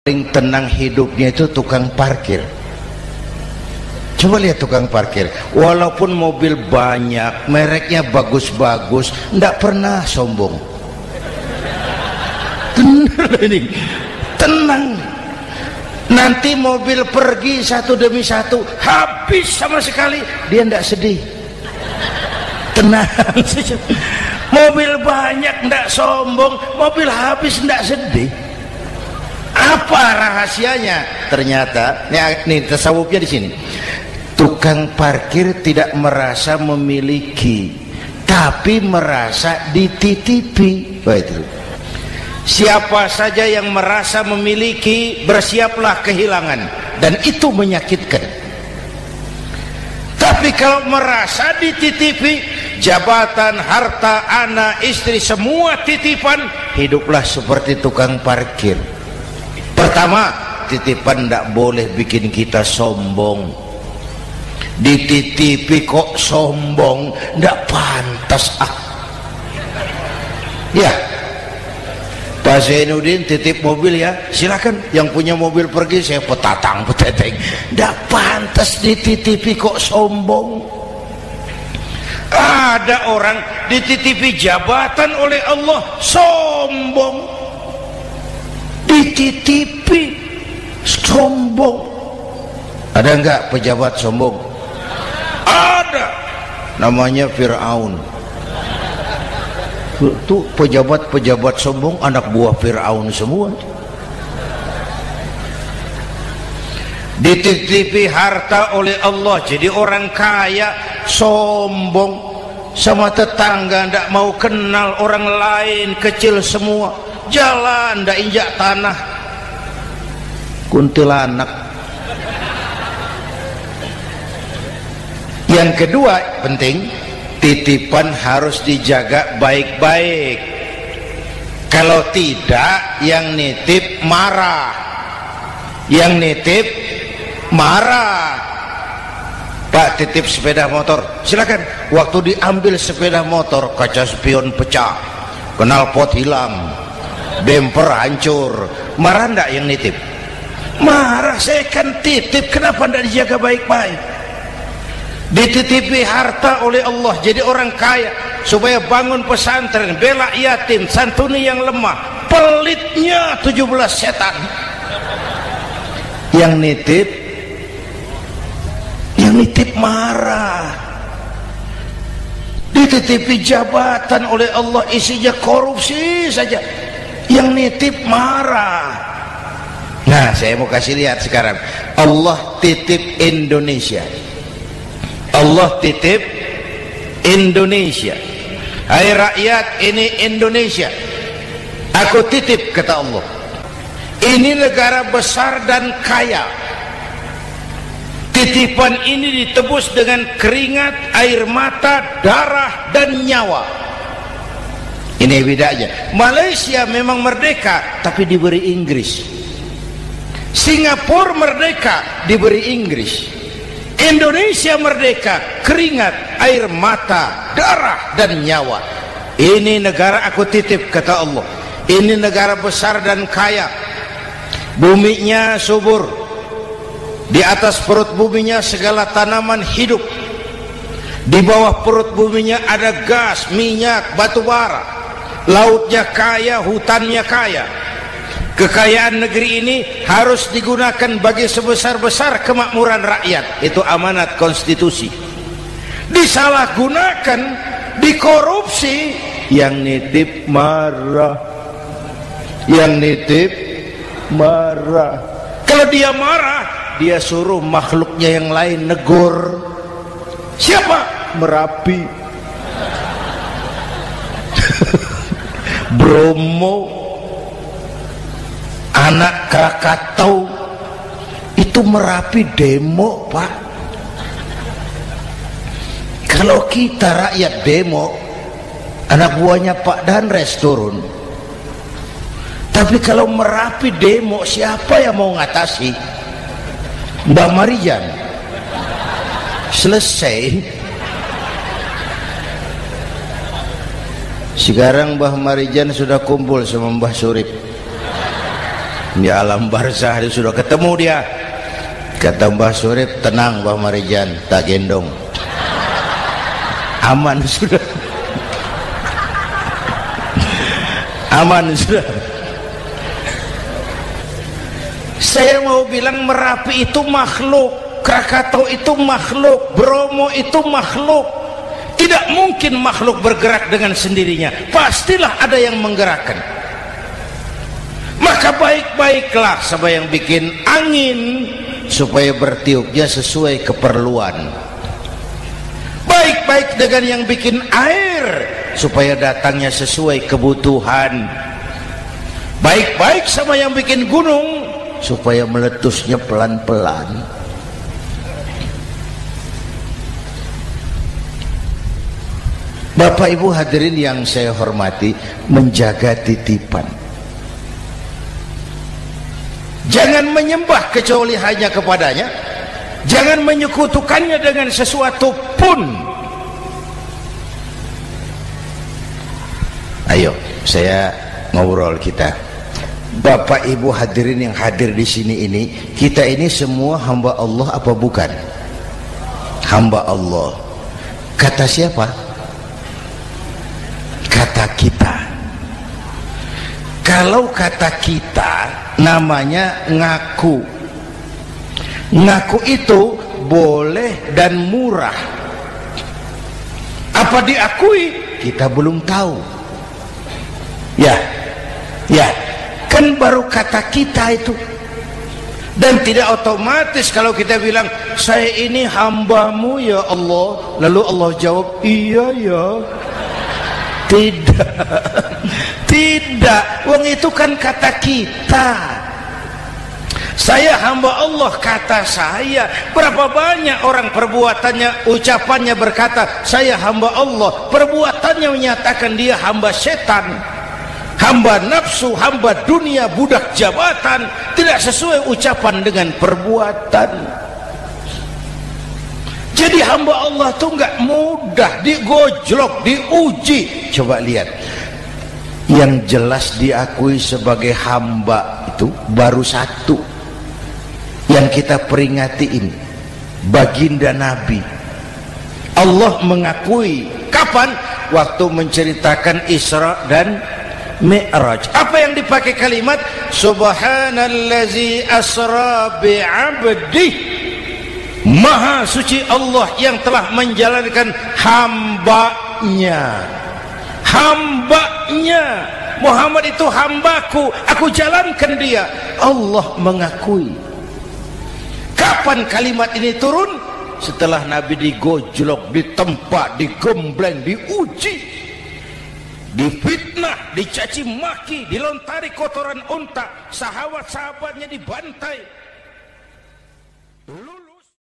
paling tenang hidupnya itu tukang parkir. Coba lihat tukang parkir, walaupun mobil banyak, mereknya bagus-bagus, ndak pernah sombong. Tenang. Nanti mobil pergi satu demi satu, habis sama sekali, dia ndak sedih. Tenang. Mobil banyak ndak sombong, mobil habis ndak sedih. Apa rahasianya? Ternyata, nih tasawufnya di sini. Tukang parkir tidak merasa memiliki, tapi merasa dititipi. Itu. Siapa saja yang merasa memiliki, bersiaplah kehilangan, dan itu menyakitkan. Tapi kalau merasa dititipi, jabatan, harta, anak, istri, semua titipan, hiduplah seperti tukang parkir. Pertama, titipan tidak boleh bikin kita sombong. Dititipi kok sombong, tidak pantas. Ya, Pak Zainuddin titip mobil ya, silakan. Yang punya mobil pergi, saya petatang peteteng. Tidak pantas dititipi kok sombong. Ada orang dititipi jabatan oleh Allah sombong. Dititipi sombong. Ada enggak pejabat sombong? Ada, namanya Fir'aun. Itu pejabat-pejabat sombong anak buah Fir'aun semua. Dititipi harta oleh Allah, jadi orang kaya sombong, sama tetangga ndak mau kenal, orang lain kecil semua, jalan ndak injak tanah, kuntilanak. Yang kedua penting, titipan harus dijaga baik-baik. Kalau tidak, yang nitip marah. Yang nitip marah. Pak, titip sepeda motor, silakan. Waktu diambil sepeda motor, kaca spion pecah, knalpot hilang, bemper hancur. Marah enggak yang nitip? Marah. Saya kan titip, kenapa enggak dijaga baik-baik? Dititipi harta oleh Allah, jadi orang kaya, supaya bangun pesantren, bela yatim, santuni yang lemah. Pelitnya 17 setan. Yang nitip marah. Dititipi jabatan oleh Allah, isinya korupsi saja, yang nitip marah. Nah, saya mau kasih lihat sekarang, Allah titip Indonesia. Allah titip Indonesia. Hai rakyat, ini Indonesia, aku titip, kata Allah. Ini negara besar dan kaya. Titipan ini ditebus dengan keringat, air mata, darah, dan nyawa. Ini bedanya. Malaysia memang merdeka, tapi diberi Inggris. Singapura merdeka, diberi Inggris. Indonesia merdeka, keringat, air mata, darah, dan nyawa. Ini negara aku titip, kata Allah. Ini negara besar dan kaya. Buminya subur. Di atas perut buminya segala tanaman hidup. Di bawah perut buminya ada gas, minyak, batu bara. Lautnya kaya, hutannya kaya. Kekayaan negeri ini harus digunakan bagi sebesar-besar kemakmuran rakyat. Itu amanat konstitusi. Disalahgunakan, dikorupsi, yang nitip marah. Yang nitip marah. Kalau dia marah, dia suruh makhluknya yang lain negur. Siapa? Merapi, Bromo, anak Krakatau. Itu Merapi demo, Pak. Kalau kita rakyat demo, anak buahnya Pak Danres turun. Tapi kalau Merapi demo, siapa yang mau ngatasi? Mbak Marijan. Selesai. Sekarang Mbah Marijan sudah kumpul sama Mbah Surip. di alam barzah dia sudah ketemu dia. Kata Mbah Surip, tenang Mbah Marijan, tak gendong, aman sudah. Aman sudah. Saya mau bilang Merapi itu makhluk, Krakatau itu makhluk, Bromo itu makhluk. Tidak mungkin makhluk bergerak dengan sendirinya, pastilah ada yang menggerakkan. Maka baik-baiklah sama yang bikin angin supaya bertiupnya sesuai keperluan. Baik-baik dengan yang bikin air supaya datangnya sesuai kebutuhan. Baik-baik sama yang bikin gunung supaya meletusnya pelan-pelan. Bapak Ibu hadirin yang saya hormati, menjaga titipan. Jangan menyembah kecuali hanya kepadanya. Jangan menyekutukannya dengan sesuatu pun. Ayo, saya ngobrol kita. Bapak Ibu hadirin yang hadir di sini ini, kita ini semua hamba Allah apa bukan? Hamba Allah. Kata siapa? Kata kita. Kalau kata kita namanya ngaku. Ngaku itu boleh dan murah. Apa diakui? Kita belum tahu. Ya, kan baru kata kita itu. Dan tidak otomatis kalau kita bilang saya ini hambamu ya Allah, lalu Allah jawab iya ya. Tidak, wong itu kan kata kita. Saya hamba Allah, kata saya. Berapa banyak orang perbuatannya, ucapannya berkata saya hamba Allah, perbuatannya menyatakan dia hamba setan, hamba nafsu, hamba dunia, budak jabatan. Tidak sesuai ucapan dengan perbuatan. Jadi hamba Allah tuh nggak mudah, digojlok, diuji. Coba lihat, yang jelas diakui sebagai hamba itu baru satu yang kita peringati ini, baginda Nabi. Allah mengakui kapan? Waktu menceritakan Isra dan Mi'raj. Apa yang dipakai kalimat? Subhanallazi asra bi'abdih. Maha suci Allah yang telah menjalankan hambanya. Hambanya Muhammad itu hambaku, aku jalankan dia. Allah mengakui. Kapan kalimat ini turun? Setelah Nabi digojlok, ditempa, digembleng, diuji, difitnah, dicaci maki, dilontari kotoran unta, sahabat-sahabatnya dibantai.